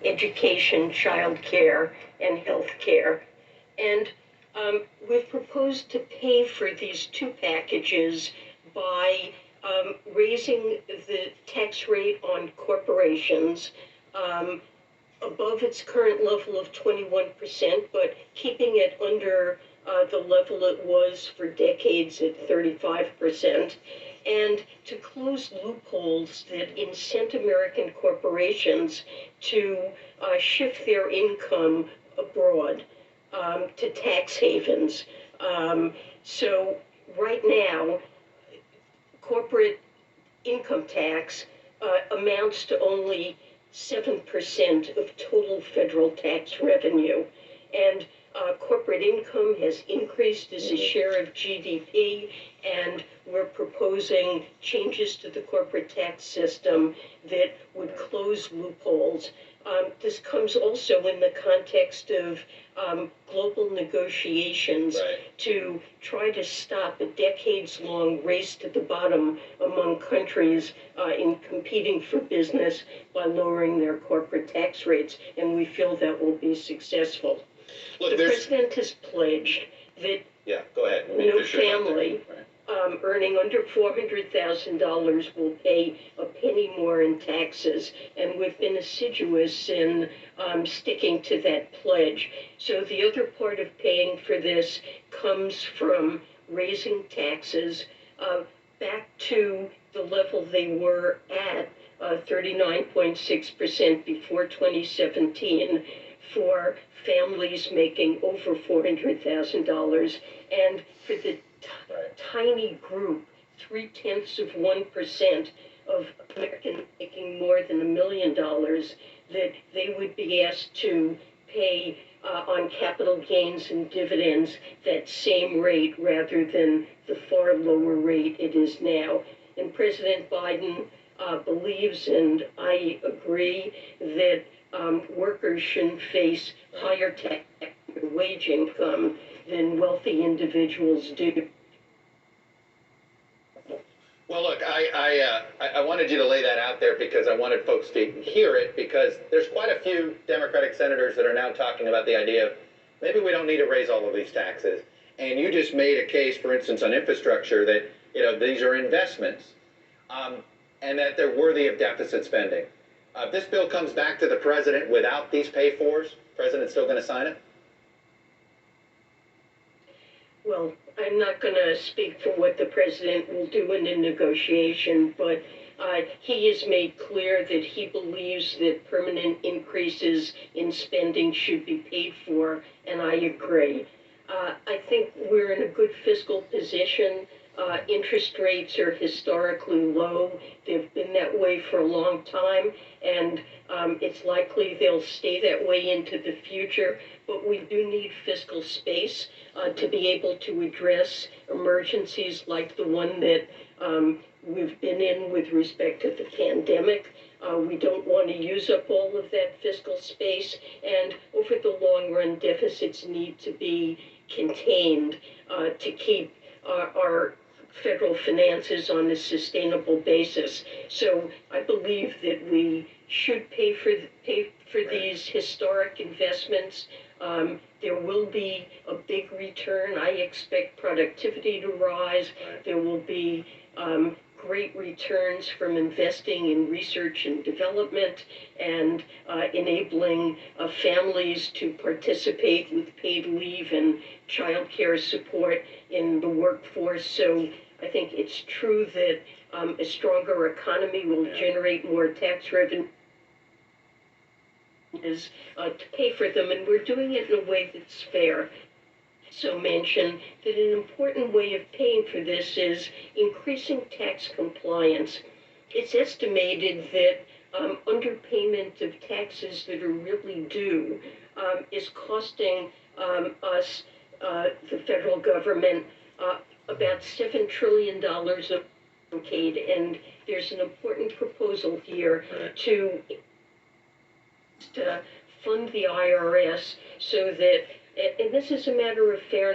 education, child care, and health care. And we've proposed to pay for these two packages by raising the tax rate on corporations above its current level of 21%, but keeping it under the level it was for decades at 35%, and to close loopholes that incent American corporations to shift their income abroad to tax havens. So right now, corporate income tax amounts to only 7% of total federal tax revenue. And corporate income has increased as a share of GDP, and we're proposing changes to the corporate tax system that would close loopholes. This comes also in the context of global negotiations to try to stop a decades-long race to the bottom among countries in competing for business by lowering their corporate tax rates, and we feel that will be successful. Look, the president has pledged that go ahead. No family earning under $400,000 will pay a penny more in taxes, and we've been assiduous in sticking to that pledge. So the other part of paying for this comes from raising taxes back to the level they were at, 39.6% before 2017, for families making over $400,000, and for the tiny group, 0.3% of Americans making more than $1 million, that they would be asked to pay on capital gains and dividends that same rate rather than the far lower rate it is now. And President Biden believes, and I agree, that workers shouldn't face higher tax wage income than wealthy individuals do. Well, look, I wanted you to lay that out there because I wanted folks to hear it, because there's quite a few Democratic senators that are now talking about the idea of maybe we don't need to raise all of these taxes. And you just made a case, for instance, on infrastructure that, these are investments and that they're worthy of deficit spending. If this bill comes back to the president without these pay-fors, the president's still going to sign it? Well, I'm not going to speak for what the president will do in a negotiation, but he has made clear that he believes that permanent increases in spending should be paid for, and I agree. I think we're in a good fiscal position. Interest rates are historically low. They've been that way for a long time, and it's likely they'll stay that way into the future. But we do need fiscal space to be able to address emergencies like the one that we've been in with respect to the pandemic. We don't want to use up all of that fiscal space, and over the long run, deficits need to be contained to keep our federal finances on a sustainable basis. So I believe that we should pay for these historic investments. There will be a big return. I expect productivity to rise. There will be great returns from investing in research and development and enabling families to participate with paid leave and child care support in the workforce. So I think it's true that a stronger economy will generate more tax revenue to pay for them, and we're doing it in a way that's fair. So mention that an important way of paying for this is increasing tax compliance. It's estimated that underpayment of taxes that are really due is costing us, the federal government, about $7 trillion of Medicaid, and there's an important proposal here to fund the IRS so that, and this is a matter of fairness,